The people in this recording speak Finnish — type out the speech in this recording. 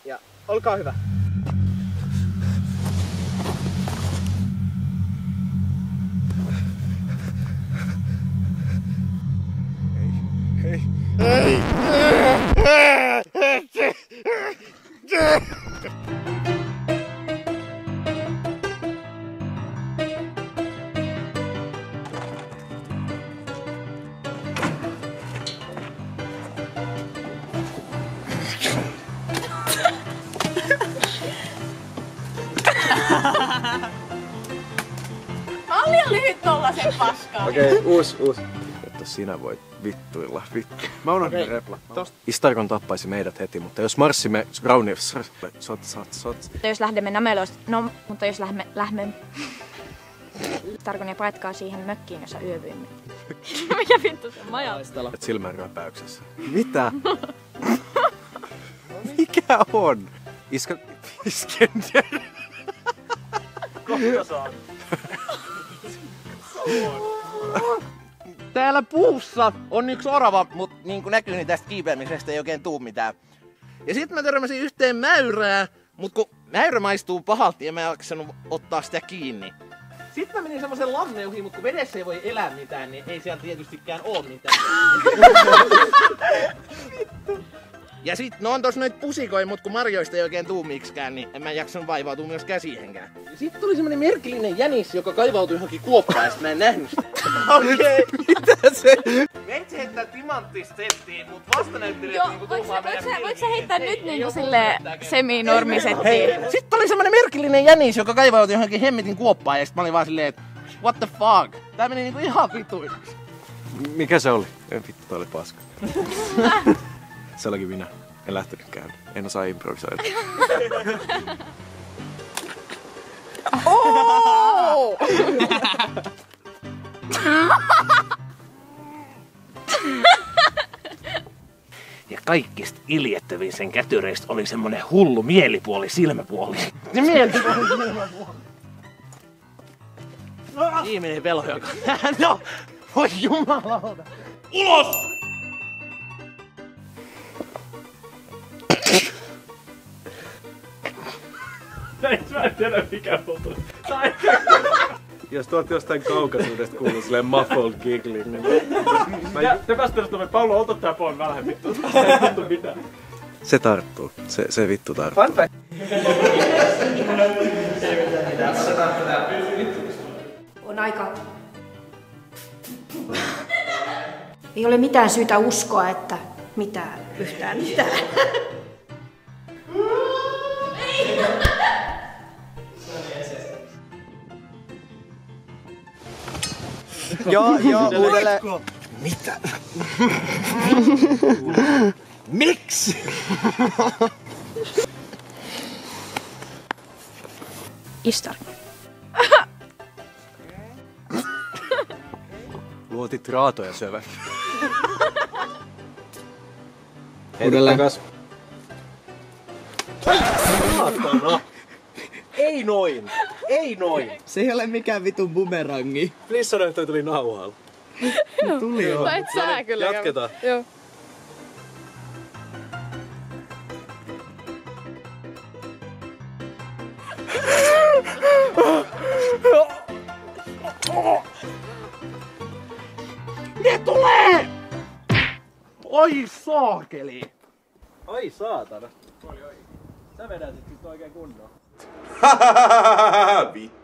Ja olkaa hyvä. Hei. Mä oon liian lyhyt tollasen paskaa. Okei, uusi. Että sinä voit vittuilla. Mä unohdin repla. Istarkon tappaisi meidät heti, mutta jos marssimme Rauniossa... Jos lähdemme Namelosta... No, mutta jos lähdemme... Istarkon ja paetkaa siihen mökkiin, jossa yövyimme. Mikä vittu se maja? Et silmän räpäyksessä. Mitä? Mikä on? Iskender. Kohta saan. Täällä puussa on yksi orava, mut niin kuin näkyy, niin tästä kiipeämisestä ei oikein tuu mitään. Ja sit mä törmäsin yhteen mäyrää, mut kun mäyrä maistuu pahalti, en mä jaksanut ottaa sitä kiinni. Sitten mä menin semmosen lammeuihin, mut kun vedessä ei voi elää mitään, niin ei siellä tietystikään oo mitään. Ja sit no on tos noit pusikoja, mut kun marjoista ei oikein tuu miksikään, niin en mä jaksanut vaivautua myöskään siihenkään. Ja sit tuli semmonen merkillinen jänis, joka kaivautui johonkin kuoppaan ja sit mä en nähnyt sitä. Okei. Mitä se? Veitsi heittää timanttista settiin, mut vastanäyttelijät niinku tuumaa meidän Voit sä heittää nyt niinku silleen semi-normisettiin? Hei, sit oli semmonen merkillinen jänis, joka kaivautui johonkin hemmetin kuoppaan ja sit mä olin vaan silleen, että what the fuck? Tää meni niinku ihan vituiksi. Mikä se oli? Vittu, tää oli paska. Se olikin minä. En lähtenytkään. En osaa improvisoida. Oh! Ja kaikista iljettävin sen kätyreistä oli semmonen hullu mielipuoli silmäpuoli. Se mielipuoli silmäpuoli. Viimeinen velho, joka... No! Voi jumalauta! Ulos! Mä en tiedä mikä multa. Jos tuolta jostain kaukaisuudesta kuuluu silleen muffled giggling, niin... Te päästä Paolo, ota tää pois vähän vittu. Ei vittu mitään. Se tarttuu. Se vittu tarttuu. Fun fact. On aika... Ei ole mitään syytä uskoa, että yhtään mitään. Joo, uudelleen. Mitä? Miksi? Istar. Luotit raatoja syövän. Uudelleen. Ei noin! Ei noin! Se ei ole mikään vitun bumerangi. Please sano, että toi tuli nauhalla. Tuli jo. Tai et sä kyllä. Jatketaan. Joo. Ne tulee! Oi saakeli! Ai saatana. Sä vedät sit oikein kunnolla. Vittu.